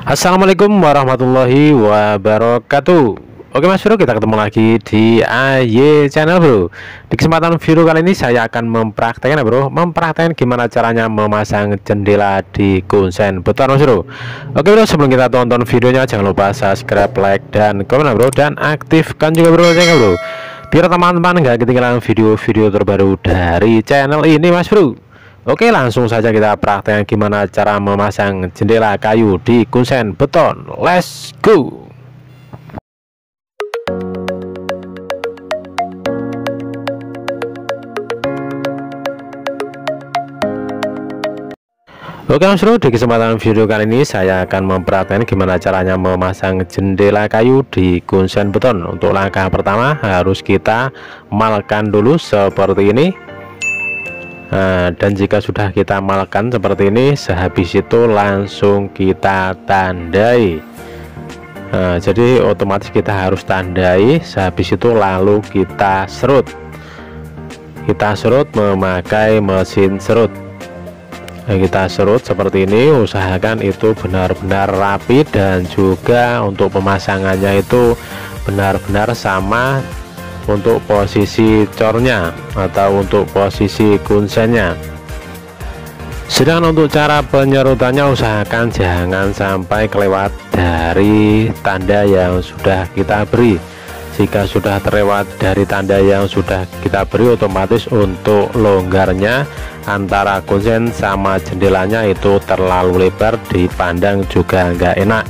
Assalamualaikum warahmatullahi wabarakatuh. Oke Mas Bro, kita ketemu lagi di AY Channel Bro. Di kesempatan video kali ini saya akan mempraktekkan mempraktekkan gimana caranya memasang jendela di kusen beton Mas Bro. Oke Bro, sebelum kita tonton videonya jangan lupa subscribe, like, dan komen Bro, dan aktifkan juga Bro channel Bro, biar teman-teman nggak ketinggalan video-video terbaru dari channel ini Mas Bro. Oke, langsung saja kita praktekkan gimana cara memasang jendela kayu di kusen beton. Let's go. Oke Mas Bro, di kesempatan video kali ini saya akan mempraktekkan gimana caranya memasang jendela kayu di kusen beton. Untuk langkah pertama harus kita malkan dulu seperti ini. Dan jika sudah kita malkan seperti ini, sehabis itu langsung kita tandai. Jadi otomatis kita harus tandai, sehabis itu lalu kita serut. Kita serut memakai mesin serut. Kita serut seperti ini, usahakan itu benar-benar rapi, dan juga untuk pemasangannya itu benar-benar sama untuk posisi cornya atau untuk posisi kunsennya. Sedangkan untuk cara penyerutannya, usahakan jangan sampai kelewat dari tanda yang sudah kita beri. Jika sudah terlewat dari tanda yang sudah kita beri, otomatis untuk longgarnya antara kunsen sama jendelanya itu terlalu lebar, dipandang juga nggak enak,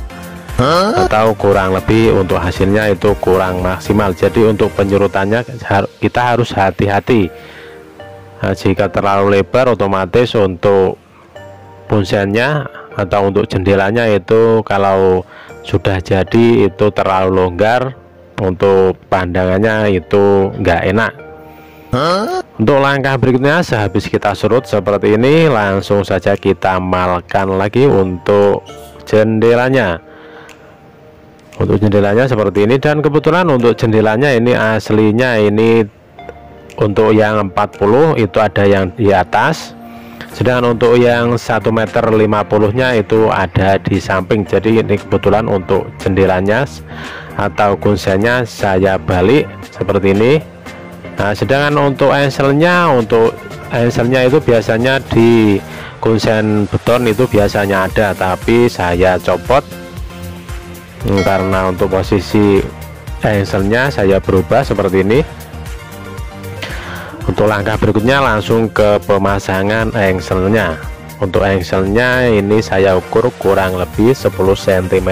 atau kurang lebih untuk hasilnya itu kurang maksimal. Jadi untuk penyerutannya kita harus hati-hati. Jika terlalu lebar, otomatis untuk kunsennya atau untuk jendelanya itu kalau sudah jadi itu terlalu longgar, untuk pandangannya itu nggak enak. Untuk langkah berikutnya, sehabis kita serut seperti ini, langsung saja kita malkan lagi untuk jendelanya. Untuk jendelanya seperti ini, dan kebetulan untuk jendelanya ini aslinya ini untuk yang 40 itu ada yang di atas, sedangkan untuk yang 1,50 m nya itu ada di samping. Jadi ini kebetulan untuk jendelanya atau kunsennya saya balik seperti ini. Sedangkan untuk engselnya itu biasanya di kunsen beton itu biasanya ada, tapi saya copot karena untuk posisi engselnya saya berubah seperti ini. Untuk langkah berikutnya langsung ke pemasangan engselnya. Untuk engselnya ini saya ukur kurang lebih 10 cm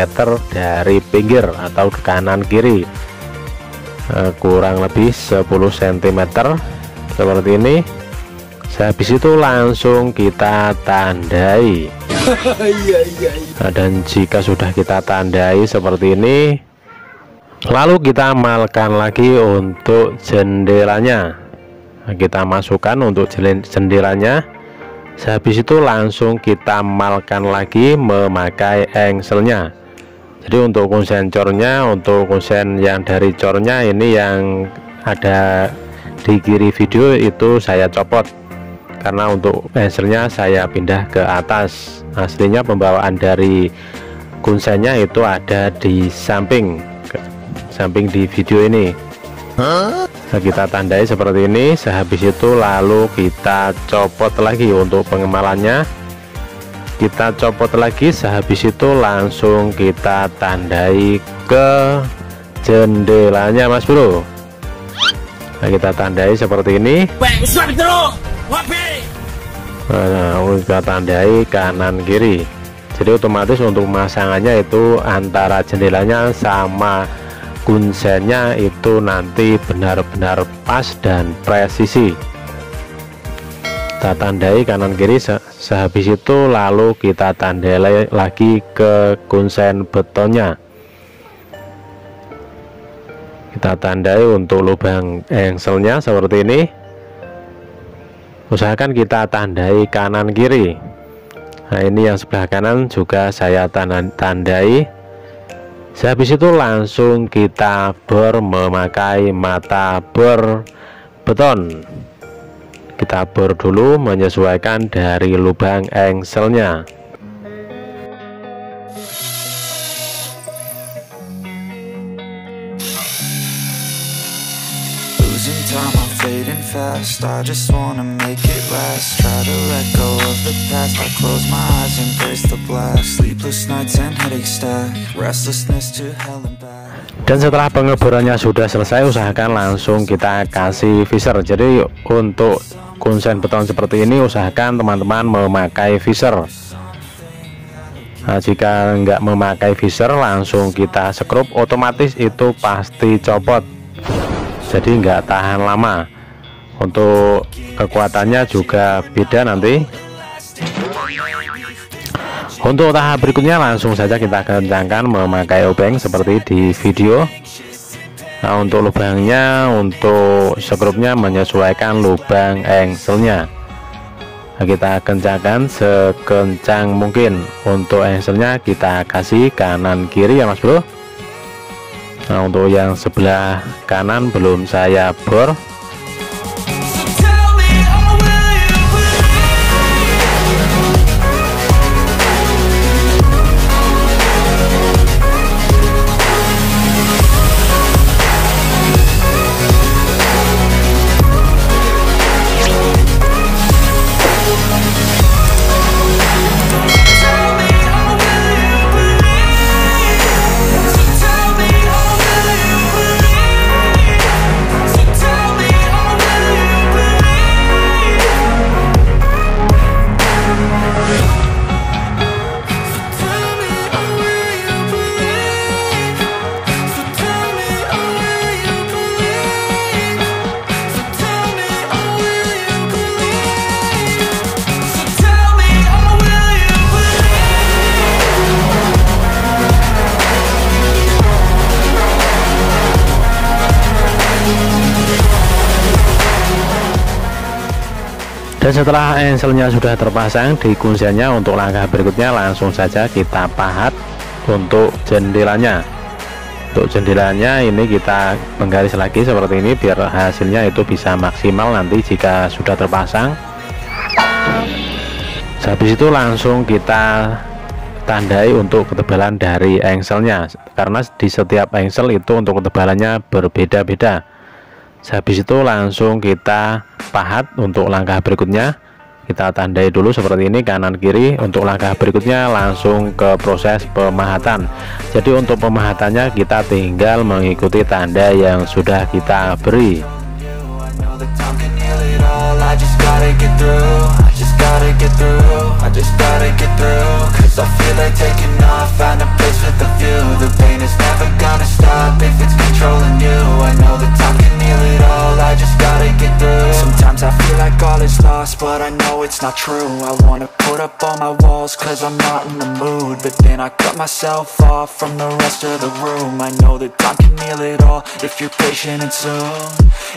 dari pinggir atau kanan kiri, kurang lebih 10 cm seperti ini. Habis itu langsung kita tandai. Dan jika sudah kita tandai seperti ini, lalu kita malkan lagi untuk jendelanya. Kita masukkan untuk jendelanya. Habis itu langsung kita malkan lagi memakai engselnya. Jadi untuk kunsen cornya, untuk kunsen yang dari cornya ini yang ada di kiri video itu saya copot, karena untuk engselnya saya pindah ke atas. Aslinya pembawaan dari kunsennya itu ada di samping di video ini. Kita tandai seperti ini. Sehabis itu lalu kita copot lagi untuk pengemalannya. Kita copot lagi, sehabis itu langsung kita tandai ke jendelanya Mas Bro. Kita tandai seperti ini. Kita tandai kanan kiri. Jadi otomatis untuk pemasangannya itu antara jendelanya sama kunsennya itu nanti benar-benar pas dan presisi. Kita tandai kanan kiri. Sehabis itu lalu kita tandai lagi ke kunsen betonnya. Kita tandai untuk lubang engselnya seperti ini. Usahakan kita tandai kanan kiri. Nah ini yang sebelah kanan juga saya tandai. Habis itu langsung kita bor memakai mata bor beton. Kita bor dulu menyesuaikan dari lubang engselnya. fast. I just wanna make it last. Try to let go of the past. I close my eyes, embrace the blast. Sleepless nights and headaches stack. Restlessness to hell and back. Dan setelah pengeborannya sudah selesai, usahakan langsung kita kasih visor. Jadi untuk kuncen beton seperti ini usahakan teman-teman memakai visor. Nah, jika nggak memakai visor langsung kita skrup, otomatis itu pasti copot, jadi nggak tahan lama. Untuk kekuatannya juga beda nanti. Untuk tahap berikutnya langsung saja kita kencangkan memakai obeng seperti di video. Nah, untuk lubangnya, untuk skrupnya menyesuaikan lubang engselnya. Nah, kita kencangkan sekencang mungkin. Untuk engselnya kita kasih kanan kiri ya Mas Bro. Nah, untuk yang sebelah kanan belum saya bor. Dan setelah engselnya sudah terpasang di kunciannya, untuk langkah berikutnya langsung saja kita pahat untuk jendelanya. Untuk jendelanya ini kita penggaris lagi seperti ini biar hasilnya itu bisa maksimal nanti jika sudah terpasang. Habis itu langsung kita tandai untuk ketebalan dari engselnya, karena di setiap engsel itu untuk ketebalannya berbeda-beda. Habis itu langsung kita pahat. Untuk langkah berikutnya kita tandai dulu seperti ini kanan kiri. Untuk langkah berikutnya langsung ke proses pemahatan. Jadi untuk pemahatannya kita tinggal mengikuti tanda yang sudah kita beri. Sometimes I feel like all is lost, but I know it's not true. I wanna put up all my walls cause I'm not in the mood, but then I cut myself off from the rest of the room. I know that time can heal it all if you're patient, and soon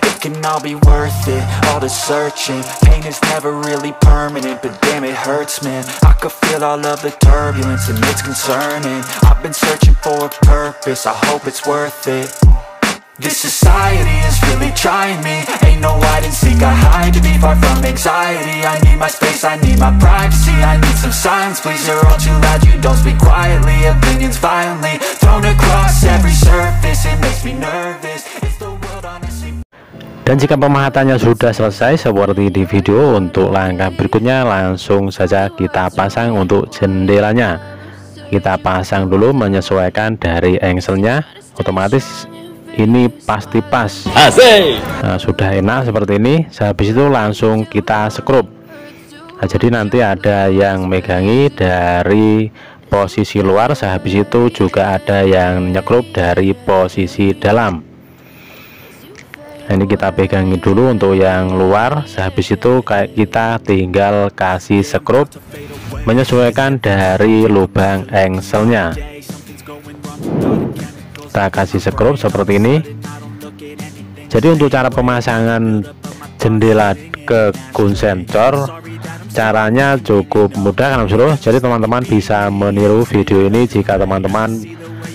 it can all be worth it, all the searching. Pain is never really permanent, but damn it hurts, man. I could feel all of the turbulence and it's concerning. I've been searching for a purpose, I hope it's worth it. This society is really trying me. Ain't no hide and seek, I hide to be far from anxiety. I need my space, I need my privacy. I need some silence, please, you're all too loud. You don't speak quietly, opinions violently thrown across every surface. It makes me nervous. It's the world honestly. Dan jika pemahatannya sudah selesai seperti di video, untuk langkah berikutnya langsung saja kita pasang untuk jendelanya. Kita pasang dulu menyesuaikan dari engselnya, otomatis ini pasti pas. Nah, sudah enak seperti ini. Habis itu langsung kita skrup. Nah, jadi nanti ada yang megangi dari posisi luar, habis itu juga ada yang nyekrup dari posisi dalam. Nah, ini kita pegangi dulu untuk yang luar, habis itu kita tinggal kasih skrup menyesuaikan dari lubang engselnya. Kita kasih skrup seperti ini. Jadi untuk cara pemasangan jendela ke kuncen cor, caranya cukup mudah kan Bro. Jadi teman-teman bisa meniru video ini jika teman-teman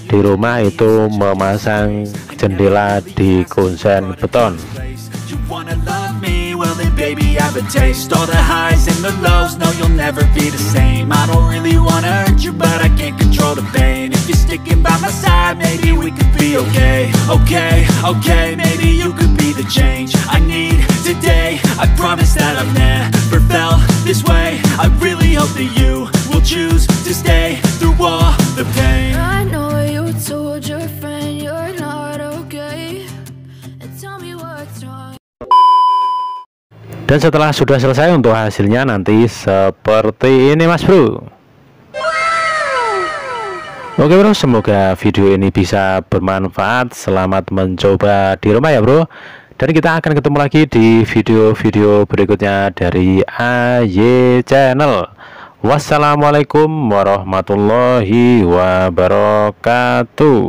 di rumah itu memasang jendela di kuncen beton. Well then baby I have a taste. All the highs and the lows, no you'll never be the same. I don't really wanna hurt you but I can't control the pain. If you're sticking by my side maybe we could be okay. Okay, maybe you could be the change I need today. stay through all the pain. I know you told your friend you're not okay, and tell me what's wrong. Dan setelah sudah selesai, untuk hasilnya nanti seperti ini mas bro. Oke bro, semoga video ini bisa bermanfaat. Selamat mencoba di rumah ya bro. Dan kita akan ketemu lagi di video-video berikutnya dari AY Channel. Wassalamualaikum warahmatullahi wabarakatuh.